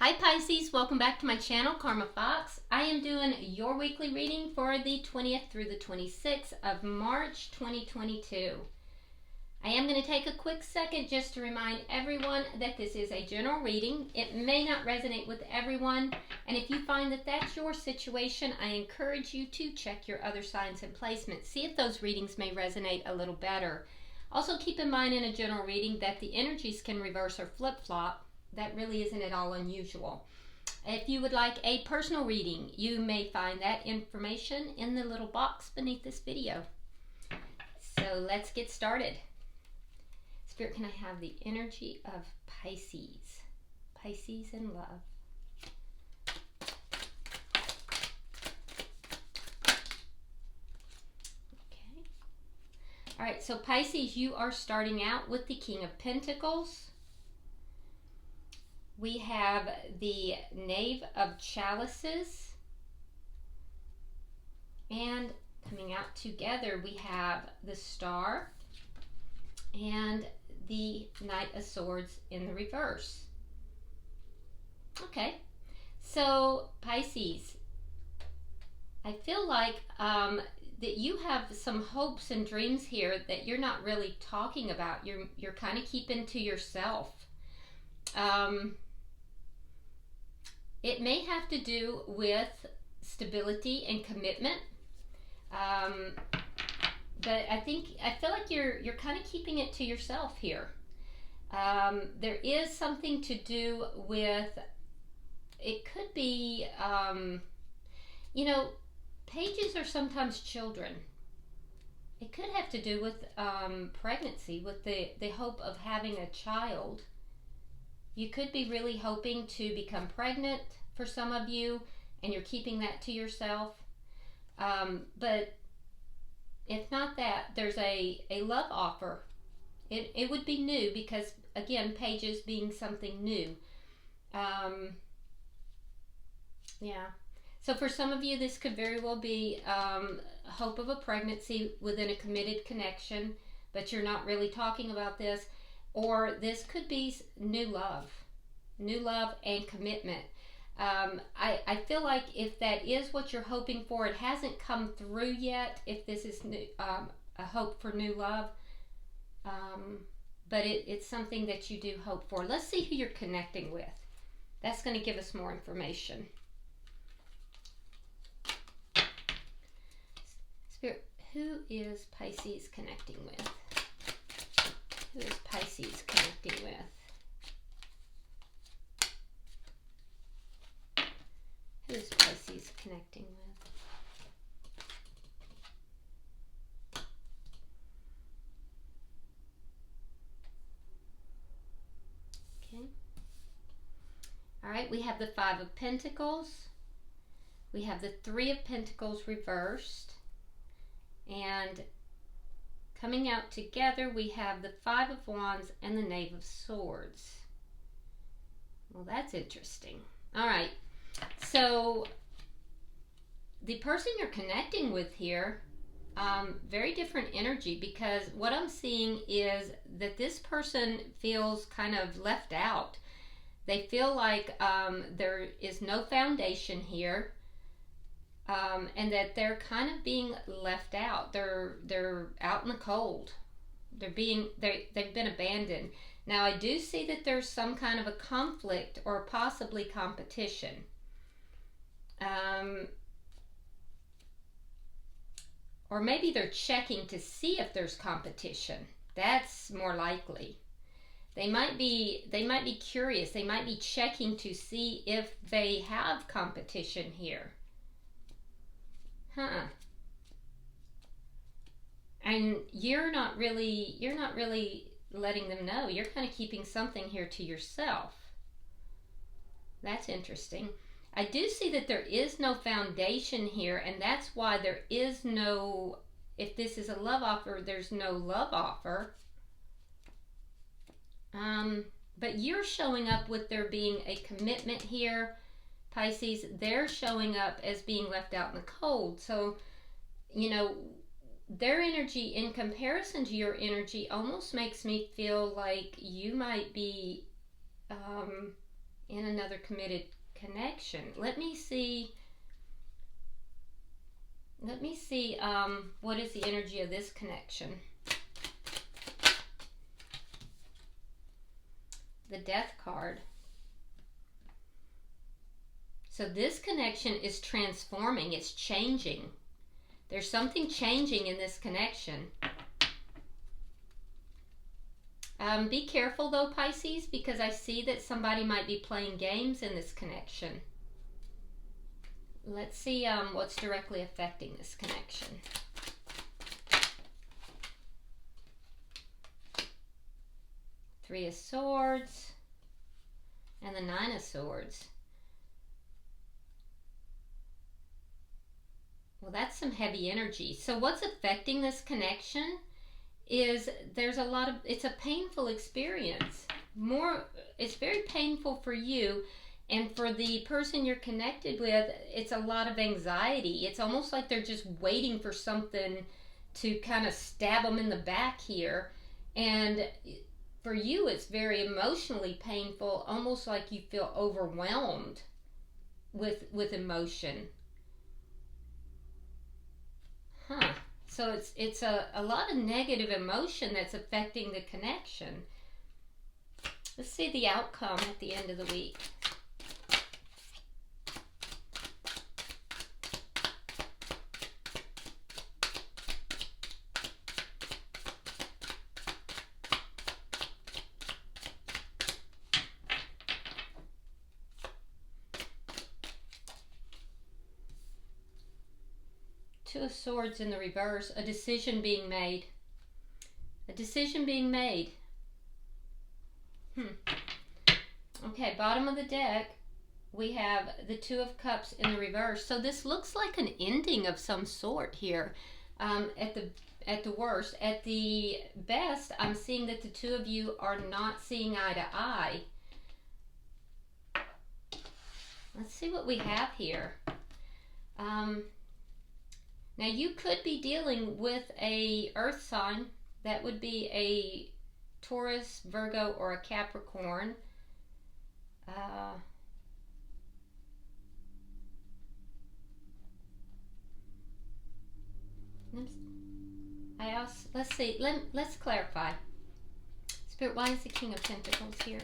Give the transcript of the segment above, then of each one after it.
Hi Pisces, welcome back to my channel, Karma Fox. I am doing your weekly reading for the 20th through the 26th of March 2022. I am going to take a quick second just to remind everyone that this is a general reading. It may not resonate with everyone, and if you find that that's your situation, I encourage you to check your other signs and placements. See if those readings may resonate a little better. Also keep in mind in a general reading that the energies can reverse or flip-flop. That really isn't at all unusual. If you would like a personal reading, you may find that information in the little box beneath this video. So let's get started. Spirit, can I have the energy of Pisces? Pisces in love. Okay. All right, so Pisces, you are starting out with the King of Pentacles. We have the Knave of Chalices, and coming out together we have the Star and the Knight of Swords in the reverse. Okay, so Pisces, I feel like that you have some hopes and dreams here that you're not really talking about. You're kind of keeping to yourself. It may have to do with stability and commitment, but I feel like you're kind of keeping it to yourself here. There is something to do with, it could be, you know, pages are sometimes children. It could have to do with pregnancy, with the hope of having a child. You could be really hoping to become pregnant for some of you, and you're keeping that to yourself. But if not that, there's a love offer. It would be new because, again, pages being something new. Yeah. So for some of you, this could very well be hope of a pregnancy within a committed connection, but you're not really talking about this. Or this could be new love and commitment. I feel like if that is what you're hoping for, it hasn't come through yet. If this is new, a hope for new love, but it's something that you do hope for. Let's see who you're connecting with. That's going to give us more information. Spirit, who is Pisces connecting with? Who is Pisces connecting with? Who is Pisces connecting with? Okay. All right, we have the Five of Pentacles. We have the Three of Pentacles reversed. And coming out together, we have the Five of Wands and the Knave of Swords. Well, that's interesting. All right. So, the person you're connecting with here, very different energy, because what I'm seeing is that this person feels kind of left out. They feel like there is no foundation here. And that they're kind of being left out. They're out in the cold. They've been abandoned. Now I do see that there's some kind of a conflict or possibly competition. Or maybe they're checking to see if there's competition. That's more likely. They might be curious. They might be checking to see if they have competition here. And you're not really letting them know. You're kind of keeping something here to yourself. That's interesting. I do see that there is no foundation here, and that's why there is no, if this is a love offer, there's no love offer. But you're showing up with there being a commitment here. Pisces, they're showing up as being left out in the cold. So, you know, their energy in comparison to your energy almost makes me feel like you might be in another committed connection. Let me see what is the energy of this connection. The Death card. So this connection is transforming, it's changing. There's something changing in this connection. Be careful though, Pisces, because I see that somebody might be playing games in this connection. Let's see what's directly affecting this connection. Three of Swords and the Nine of Swords. Well, that's some heavy energy. So what's affecting this connection is there's a lot of, it's a painful experience. It's very painful for you, and for the person you're connected with, it's a lot of anxiety. It's almost like they're just waiting for something to kind of stab them in the back here. And for you, it's very emotionally painful, almost like you feel overwhelmed with emotion. So it's a lot of negative emotion that's affecting the connection. Let's see the outcome at the end of the week. Two of Swords in the reverse, a decision being made. A decision being made. Okay, bottom of the deck, we have the Two of Cups in the reverse. So this looks like an ending of some sort here. At the worst. At the best, I'm seeing that the two of you are not seeing eye to eye. Let's see what we have here. Now you could be dealing with a earth sign. That would be a Taurus, Virgo, or a Capricorn. Let's see. Let's clarify. Spirit, why is the King of Pentacles here?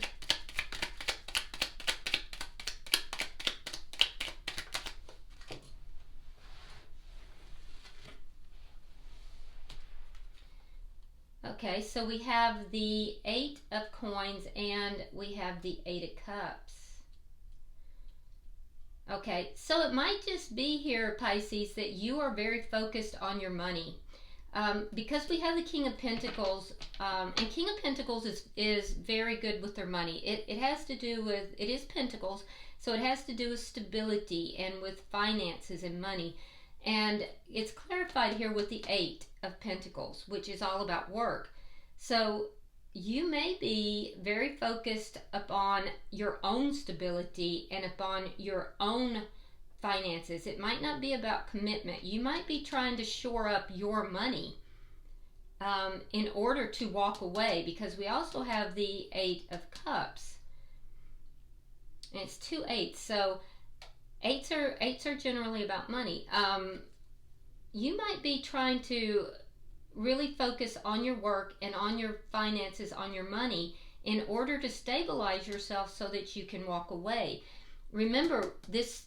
Okay, so we have the Eight of Coins and we have the Eight of Cups. Okay, so it might just be here, Pisces, that you are very focused on your money. Because we have the King of Pentacles, and King of Pentacles is very good with their money. It has to do with, it is Pentacles, so it has to do with stability and with finances and money. And it's clarified here with the Eight of Pentacles, which is all about work. So you may be very focused upon your own stability and upon your own finances. It might not be about commitment. You might be trying to shore up your money in order to walk away, because we also have the Eight of Cups. And it's two eights, so eights are generally about money. You might be trying to really focus on your work and on your finances, on your money, in order to stabilize yourself so that you can walk away. Remember, this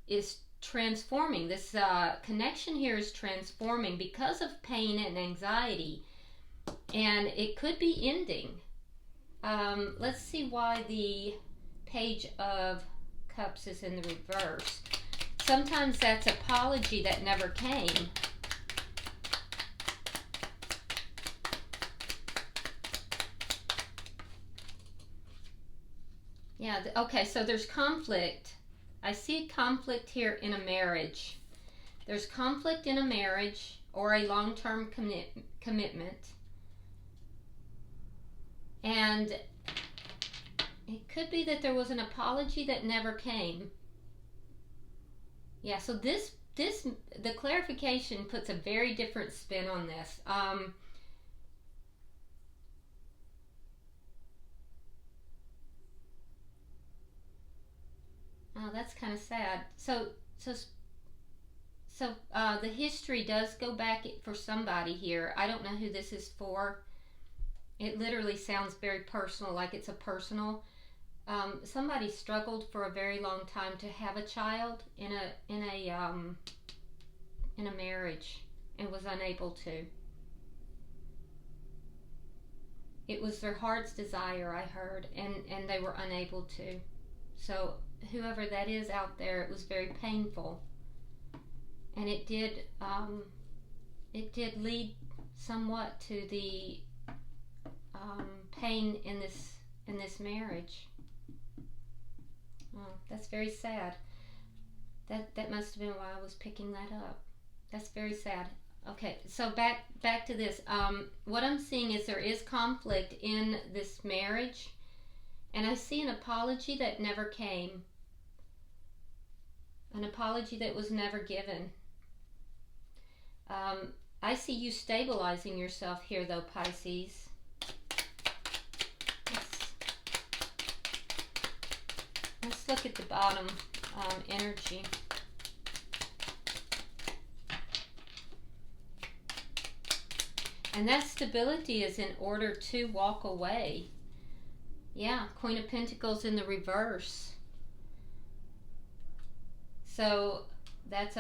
is transforming. This connection here is transforming because of pain and anxiety, and it could be ending. Let's see why the Page of Cups is in the reverse. Sometimes that's apology that never came. Yeah, okay, so there's conflict. I see conflict here in a marriage. There's conflict in a marriage or a long-term commitment. And it could be that there was an apology that never came. Yeah, so the clarification puts a very different spin on this. Oh, that's kind of sad. The history does go back for somebody here. I don't know who this is for. It literally sounds very personal, like it's a personal. Somebody struggled for a very long time to have a child in a marriage and was unable to. It was their heart's desire, I heard, and they were unable to. So whoever that is out there, it was very painful, and it did lead somewhat to the pain in this marriage. Oh, that's very sad. That must have been why I was picking that up. That's very sad. Okay, so back to this. What I'm seeing is there is conflict in this marriage, and I see an apology that never came. An apology that was never given. I see you stabilizing yourself here, though, Pisces. Let's look at the bottom energy. And that stability is in order to walk away. Yeah, Queen of Pentacles in the reverse. So that's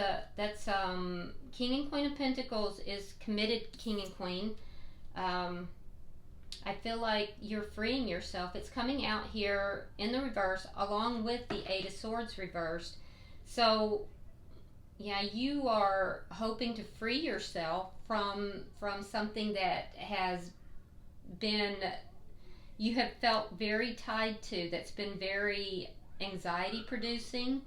King and Queen of Pentacles is committed King and Queen. I feel like you're freeing yourself. It's coming out here in the reverse along with the Eight of Swords reversed. So yeah, you are hoping to free yourself from something that has been, you have felt very tied to, that's been very anxiety producing.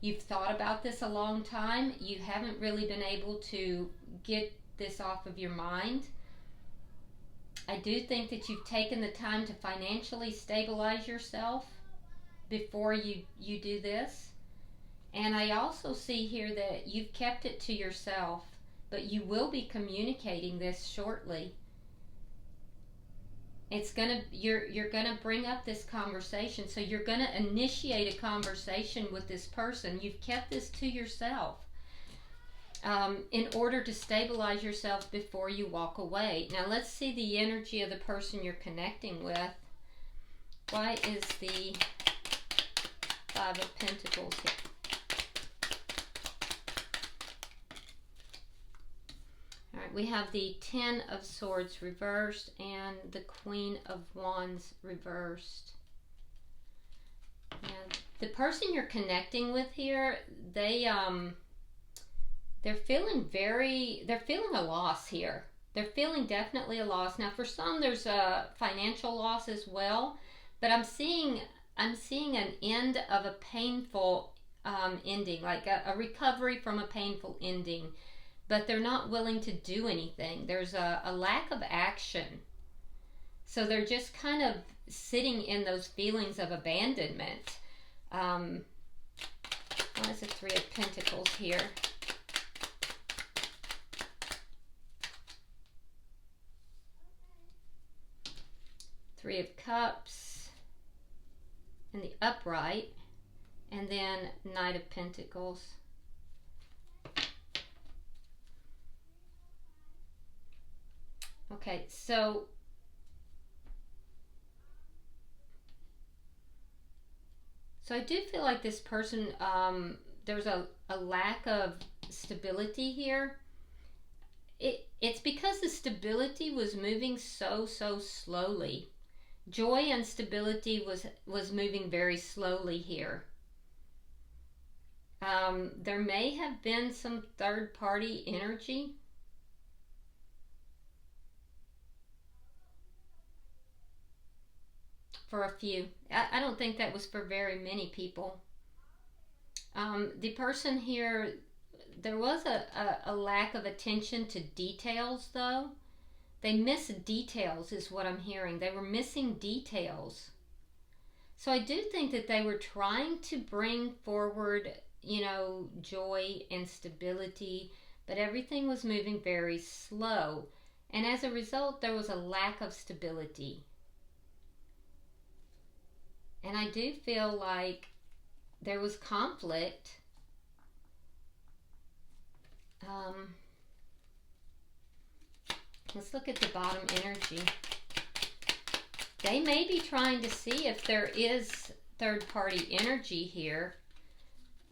You've thought about this a long time. You haven't really been able to get this off of your mind. I do think that you've taken the time to financially stabilize yourself before you do this. And I also see here that you've kept it to yourself, but you will be communicating this shortly. You're gonna bring up this conversation, so you're gonna initiate a conversation with this person. You've kept this to yourself in order to stabilize yourself before you walk away. Now let's see the energy of the person you're connecting with. Why is the Five of Pentacles here? Alright, we have the Ten of Swords reversed and the Queen of Wands reversed. And the person you're connecting with here, they're feeling a loss here. They're feeling definitely a loss. Now for some there's a financial loss as well, but I'm seeing an end of a painful ending, like a recovery from a painful ending. But they're not willing to do anything. There's a lack of action. So they're just kind of sitting in those feelings of abandonment. Why is the Three of Pentacles here? Three of Cups and the upright, and then Knight of Pentacles. Okay, so I do feel like this person, there's a lack of stability here. It's because the stability was moving so slowly. Joy and stability was moving very slowly here. There may have been some third-party energy. For a few. I don't think that was for very many people. The person here, there was a lack of attention to details though. They missed details is what I'm hearing. They were missing details. So I do think that they were trying to bring forward, joy and stability, but everything was moving very slow. And as a result, there was a lack of stability. And I do feel like there was conflict. Let's look at the bottom energy. They may be trying to see if there is third-party energy here.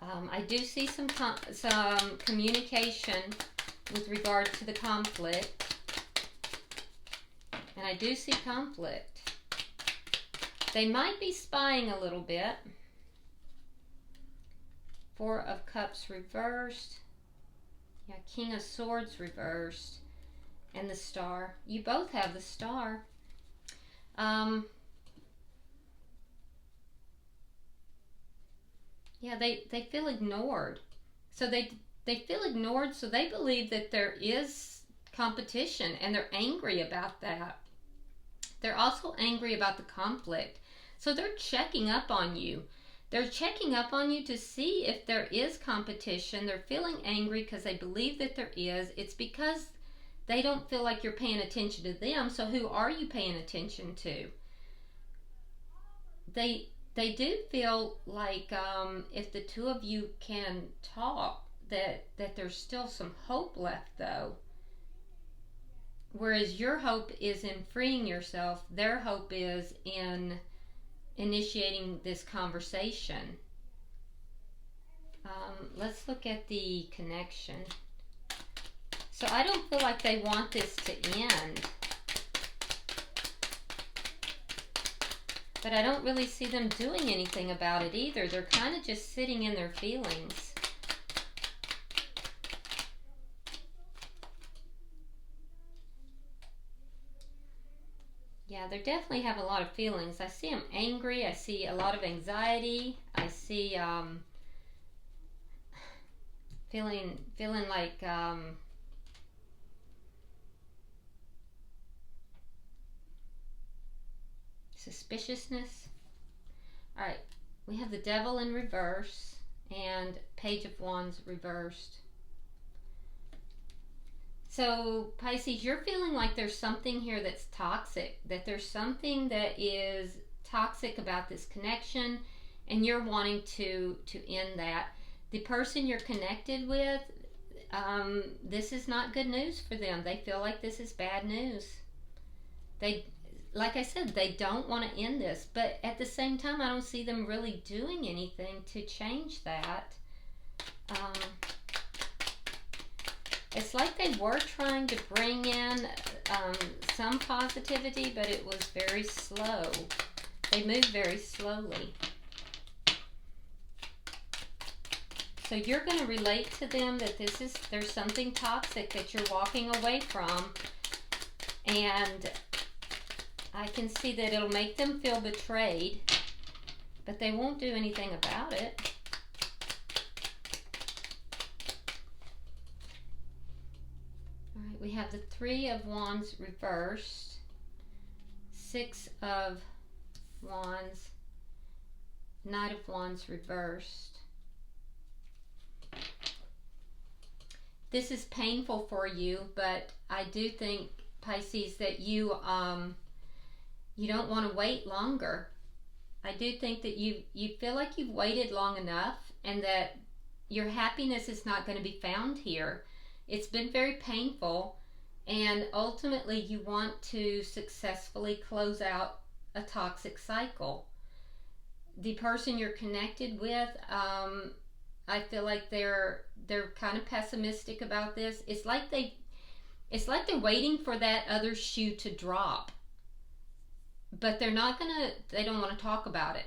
I do see some communication with regard to the conflict. And I do see conflict. They might be spying a little bit. Four of Cups reversed. Yeah, King of Swords reversed. And the Star. You both have the Star. Yeah, they feel ignored. So they feel ignored, so they believe that there is competition, and they're angry about that. They're also angry about the conflict. So they're checking up on you. They're checking up on you to see if there is competition. They're feeling angry because they believe that there is. It's because they don't feel like you're paying attention to them. So who are you paying attention to? They do feel like if the two of you can talk, that there's still some hope left, though. Whereas your hope is in freeing yourself, their hope is in initiating this conversation. Let's look at the connection. So I don't feel like they want this to end. But I don't really see them doing anything about it either. They're kind of just sitting in their feelings. Yeah, they definitely have a lot of feelings. I see them angry. I see a lot of anxiety. I see feeling like suspiciousness. All right, we have the Devil in reverse and Page of Wands reversed. So Pisces, you're feeling like there's something here that's toxic, that there's something that is toxic about this connection, and you're wanting to end that. The person you're connected with, this is not good news for them. They feel like this is bad news. Like I said, they don't want to end this, but at the same time, I don't see them really doing anything to change that. It's like they were trying to bring in some positivity, but it was very slow. They moved very slowly. So you're going to relate to them that there's something toxic that you're walking away from, and I can see that it'll make them feel betrayed, but they won't do anything about it. All right, we have the Three of Wands reversed, Six of Wands, Knight of Wands reversed. This is painful for you, but I do think, Pisces, that you don't want to wait longer. I do think that you feel like you've waited long enough, and that your happiness is not going to be found here. It's been very painful, and ultimately you want to successfully close out a toxic cycle. The person you're connected with, I feel like they're kind of pessimistic about this. It's like they're waiting for that other shoe to drop. But they don't want to talk about it.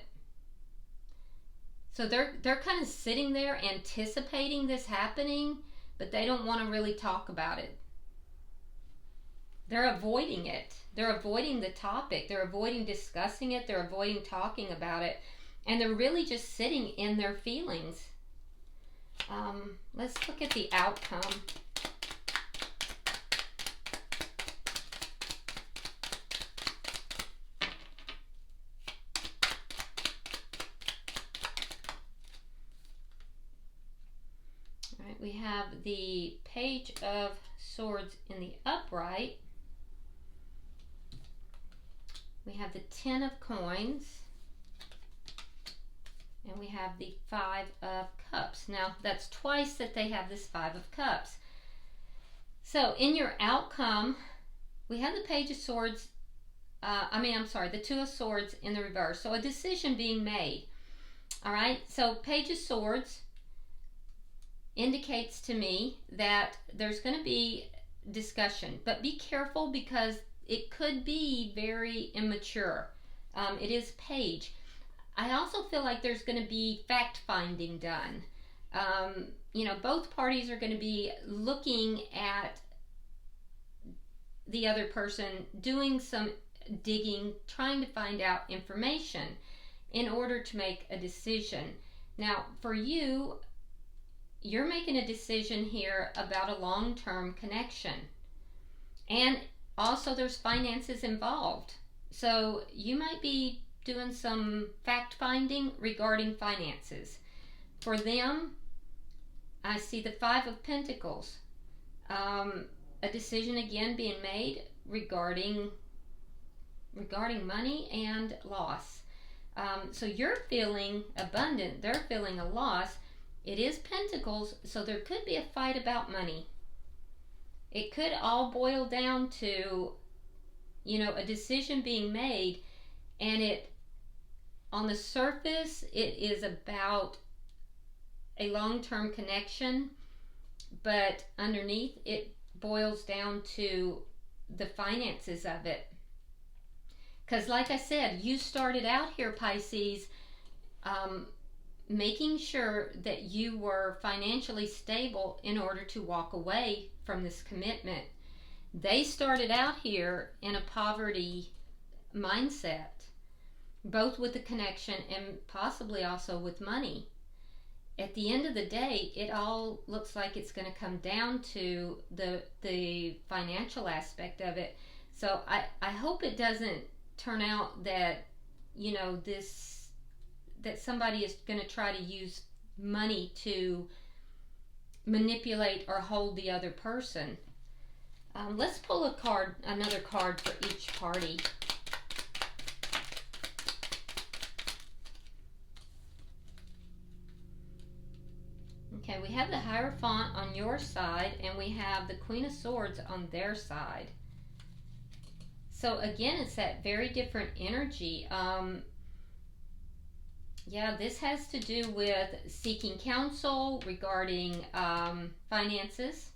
So they're kind of sitting there anticipating this happening, but they don't want to really talk about it. They're avoiding it. They're avoiding the topic. They're avoiding discussing it. They're avoiding talking about it. And they're really just sitting in their feelings. Let's look at the outcome. We have the Page of Swords in the upright. We have the Ten of Coins. And we have the Five of Cups. Now, that's twice that they have this Five of Cups. So, in your outcome, we have the Page of Swords. The Two of Swords in the reverse. So, a decision being made. All right. So, Page of Swords indicates to me that there's going to be discussion. But be careful because it could be very immature. It is Page. I also feel like there's going to be fact-finding done. Both parties are going to be looking at the other person, doing some digging, trying to find out information in order to make a decision. Now, for you, you're making a decision here about a long-term connection. And also there's finances involved. So you might be doing some fact-finding regarding finances. For them, I see the Five of Pentacles. A decision again being made regarding money and loss. So you're feeling abundant, they're feeling a loss. It is Pentacles, so there could be a fight about money. It could all boil down to, a decision being made, and it, on the surface, it is about a long-term connection, but underneath it boils down to the finances of it. Because like I said, you started out here, Pisces, making sure that you were financially stable in order to walk away from this commitment. They started out here in a poverty mindset, both with the connection and possibly also with money. At the end of the day, it all looks like it's going to come down to the financial aspect of it. So I hope it doesn't turn out that, that somebody is going to try to use money to manipulate or hold the other person. Let's pull another card for each party. Okay, we have the Hierophant on your side, and we have the Queen of Swords on their side. So again, it's that very different energy. This has to do with seeking counsel regarding finances.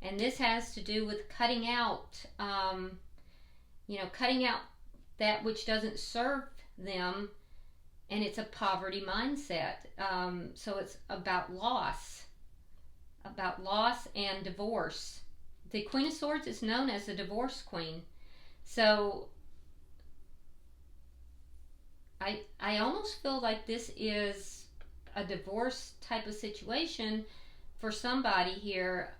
And this has to do with cutting out that which doesn't serve them. And it's a poverty mindset. So it's about loss and divorce. The Queen of Swords is known as the divorce queen. So I almost feel like this is a divorce type of situation for somebody here.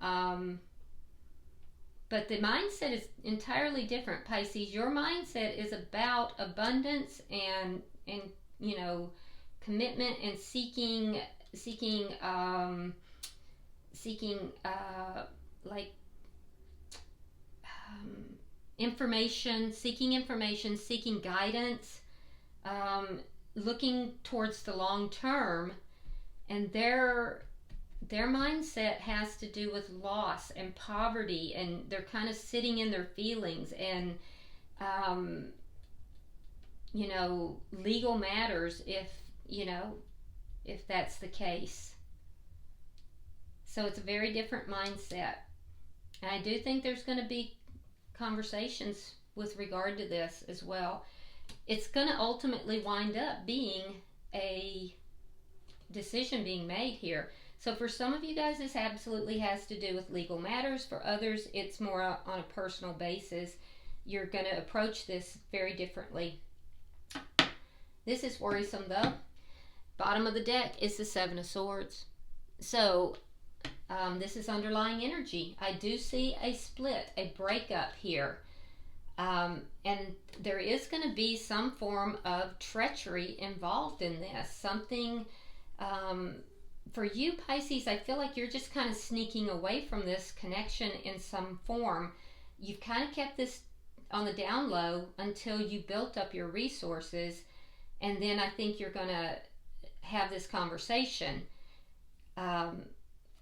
But the mindset is entirely different, Pisces. Your mindset is about abundance and commitment and seeking information, seeking guidance, looking towards the long term, and their mindset has to do with loss and poverty, and they're kind of sitting in their feelings and legal matters if that's the case. So it's a very different mindset. And I do think there's going to be conversations with regard to this as well. It's going to ultimately wind up being a decision being made here. So for some of you guys, this absolutely has to do with legal matters. For others, it's more on a personal basis. You're going to approach this very differently. This is worrisome though. Bottom of the deck is the Seven of Swords. So this is underlying energy. I do see a split, a breakup here. And there is going to be some form of treachery involved in this. Something, for you, Pisces, I feel like you're just kind of sneaking away from this connection in some form. You've kind of kept this on the down low until you built up your resources. And then I think you're going to have this conversation.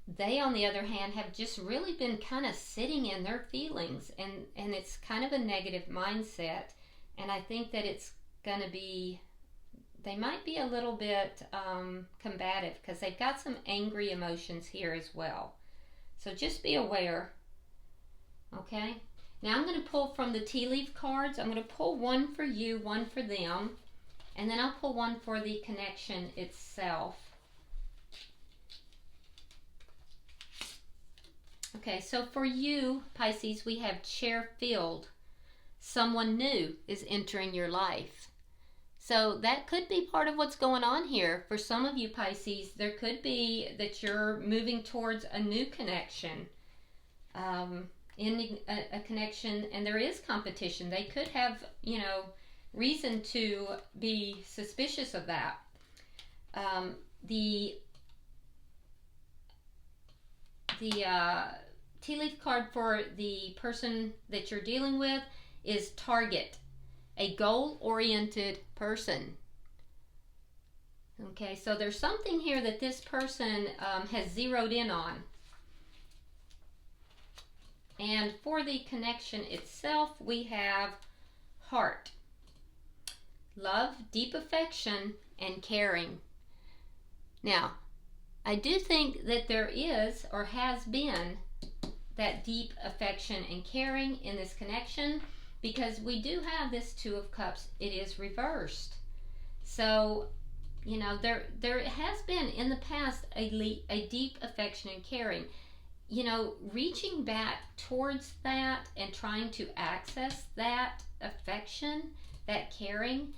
They, on the other hand, have just really been kind of sitting in their feelings, and it's kind of a negative mindset. And I think that it's going to be, they might be a little bit combative because they've got some angry emotions here as well. So just be aware. Okay? Now I'm going to pull from the tea leaf cards. I'm going to pull one for you, one for them, and then I'll pull one for the connection itself. Okay, so for you, Pisces, we have chair filled. Someone new is entering your life. So that could be part of what's going on here. For some of you, Pisces, there could be that you're moving towards a new connection, ending a connection, and there is competition. They could have, you know, reason to be suspicious of that. The tea leaf card for the person that you're dealing with is target, a goal-oriented person. Okay, so there's something here that this person has zeroed in on. And for the connection itself, we have heart, love, deep affection, and caring. Now, I do think that there is, or has been, that deep affection and caring in this connection, because we do have this Two of Cups. It is reversed. So, you know, there has been in the past a deep affection and caring. You know, reaching back towards that and trying to access that affection, that caring,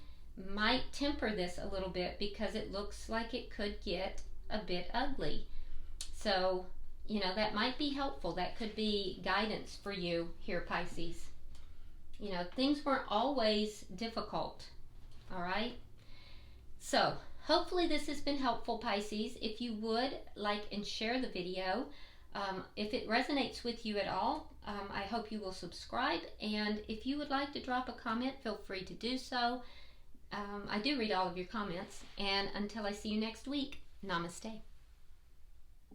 might temper this a little bit because it looks like it could get a bit ugly. So, you know, that might be helpful. That could be guidance for you here, Pisces. You know, things weren't always difficult. All right? So, hopefully this has been helpful, Pisces. If you would like and share the video, if it resonates with you at all, I hope you will subscribe. And if you would like to drop a comment, feel free to do so. I do read all of your comments. And until I see you next week, namaste.